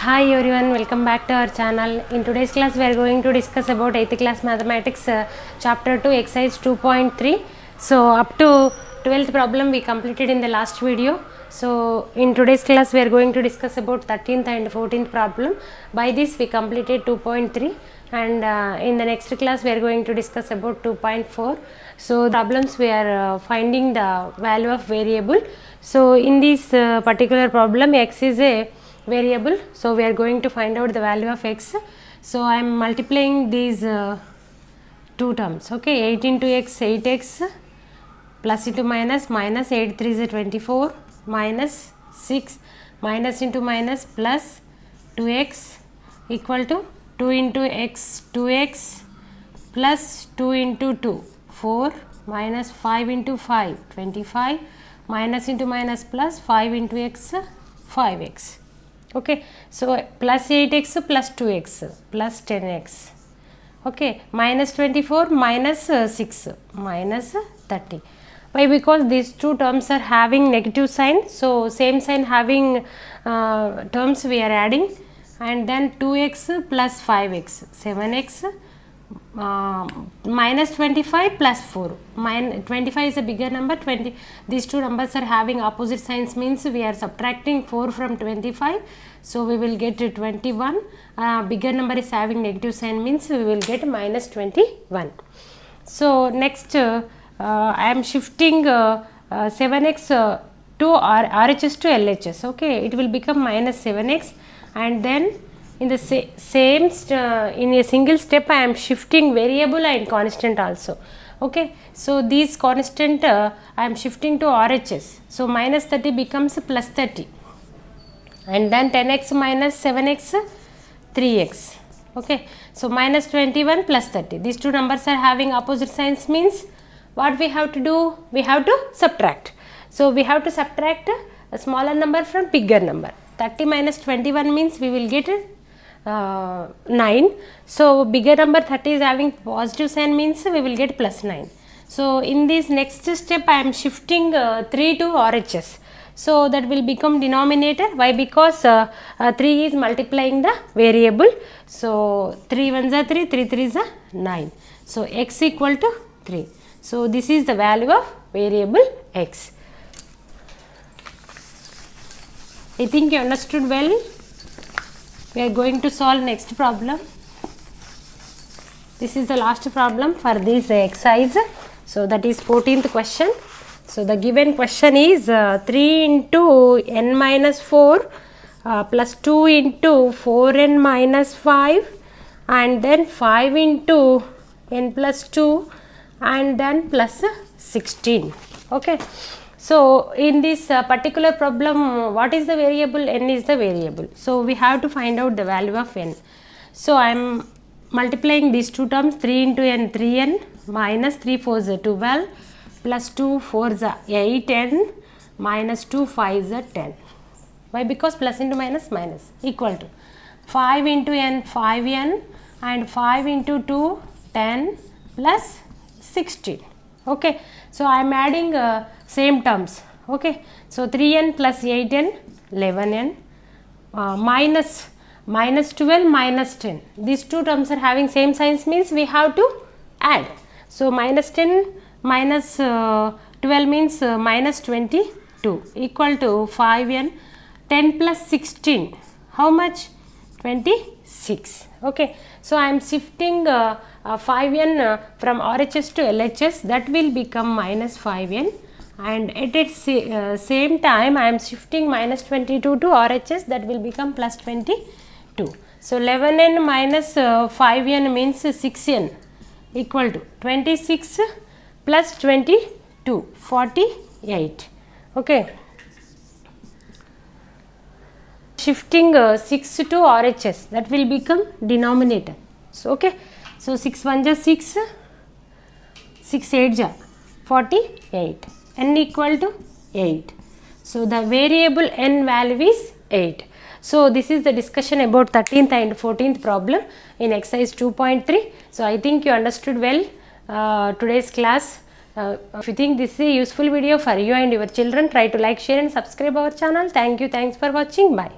Hi everyone, welcome back to our channel. In today's class we are going to discuss about 8th class mathematics chapter 2 exercise 2.3. So up to 12th problem we completed in the last video. So in today's class we are going to discuss about 13th and 14th problem. By this we completed 2.3 and in the next class we are going to discuss about 2.4. So problems we are finding the value of variable. So in this particular problem x is a variable, so we are going to find out the value of x. So I am multiplying these two terms, okay, 8 into x 8x plus into minus, minus 8 3 is 24 minus 6 minus into minus plus 2x equal to 2 into x 2x plus 2 into 2 4 minus 5 into 5 25 minus into minus plus 5 into x 5x. Okay, so plus 8x plus 2x plus 10x, okay, minus 24 minus 6 minus 30. Why? Because these two terms are having negative sign, so same sign having terms we are adding, and then 2x plus 5x 7x minus 25 plus 4. 25 is a bigger number, 20, these two numbers are having opposite signs, means we are subtracting 4 from 25, so we will get 21. Bigger number is having negative sign, means we will get minus 21. So next I am shifting 7x to RHS to LHS, okay, it will become minus 7x, and then in the same in a single step I am shifting variable and constant also, okay. So these constant I am shifting to RHS, so minus 30 becomes plus 30, and then 10x minus 7x 3x, okay. So minus 21 plus 30, these two numbers are having opposite signs, means what we have to do, we have to subtract. So we have to subtract a smaller number from bigger number. 30 minus 21 means we will get 9. So bigger number 30 is having positive sign, means we will get plus 9. So in this next step I am shifting 3 to RHS, so that will become denominator. Why? Because 3 is multiplying the variable, so 3 1s are 3, 3 3s are 9, so x equal to 3. So this is the value of variable x. I think you understood well. We are going to solve next problem. This is the last problem for this exercise. So that is 14th question. So the given question is 3 into n minus 4 plus 2 into 4n minus 5 and then 5 into n plus 2 and then plus 16, okay. So in this particular problem, what is the variable? N is the variable, so we have to find out the value of n. So I am multiplying these two terms, 3 into n 3n minus 3 4s are 12 plus 2 4s are 8n minus 2 5s are 10. Why? Because plus into minus minus equal to 5 into n 5n and 5 into 2 10 plus 16, okay. So I am adding same terms, okay. So 3n plus 8n 11n minus 12 minus 10, these two terms are having same signs, means we have to add. So minus 10 minus 12 means minus 22 equal to 5n, 10 plus 16 how much? 26, okay. So I am shifting 5n from RHS to LHS, that will become minus 5n, and at its same time I am shifting minus 22 to RHS, that will become plus 22. So 11n minus 5n means 6n equal to 26 plus 22 48, okay. Shifting 6 to RHS, that will become denominator, so okay. So 6 1 is 6, 6 8 is 48, n equal to 8. So the variable n value is 8. So this is the discussion about 13th and 14th problem in exercise 2.3. So I think you understood well today's class. If you think this is a useful video for you and your children, try to like, share and subscribe our channel. Thank you. Thanks for watching. Bye.